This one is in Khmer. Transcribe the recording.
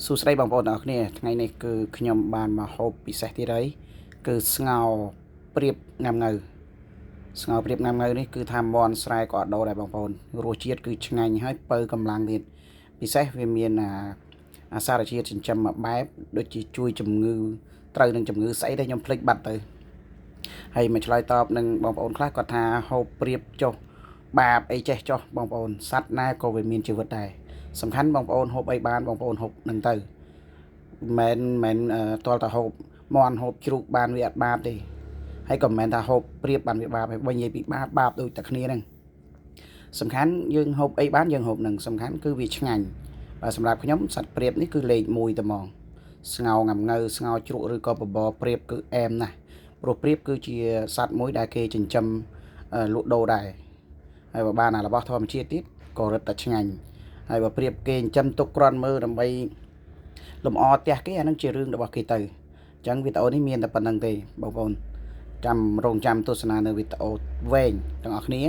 សួស្តីបងប្អូនទាំងអស់គ្នាថ្ងៃនេះគឺខ្ញុំបានមកហូបពិសេសទៀតហើយគឺស្ងោរព្រាបងាំងៅស្ងោរព្រាបងាំងៅនេះគឺថាមន់ស្រែក៏អត់ដូរដែរបងប្អូនរសជាតិគឺឆ្ងាញ់ហើយបើកម្លាំងទៀតពិសេសវាមានអាសារជាតិចិញ្ចឹមមួយបែបដូចជាជួយជំងឺត្រូវនឹងជំងឺស្អីដែលខ្ញុំភ្លេចបាត់ទៅហើយមកឆ្លើយតបនឹងបងប្អូនខ្លះគាត់ថាហូបព្រាបចុះបាបអីចេះចុះបងប្អូនសត្វណាក៏វាមានជីវិតដែរសំខាន់បងប្អូនហូបអីបានបងប្អូនហូបនឹងទៅមិនតលតាហូបមន់ហូបជ្រូកបានវាអត់បាបទេហើយក៏មិនមែនថាហូបព្រាបបានវាបាបហើយបើនិយាយពីបាបដូចតែគ្នាហ្នឹងសំខាន់យើងហូបអីបានយើងហូបនឹងសំខាន់គឺវាឆ្ងាញ់បាទសម្រាប់ខ្ញុំសត្វព្រាបនេះគឺលេខ1តែហ្មងស្ងោរងាំងៅស្ងោរជ្រូកឬក៏បបរព្រាបគឺអែមណាស់ព្រោះព្រាបគឺជាសត្វមួយដែលគេចិញ្ចឹមលក់ដូរដែរហើយបើបានរបស់ធម្មជាតិទៀតក៏រឹតតែឆ្ងាញ់ហើយបើព្រាបគេចិញ្ចឹមទុកគ្រាន់មើលដើម្បីលំអផ្ទះគេអានឹងជារឿងរបស់គេទៅអញ្ចឹងវីដេអូនេះមានតែប៉ុណ្្នឹងទេបងប្អូនចាំរងចាំទស្សនានៅវីដេអូវែងទាំងអស់គ្នា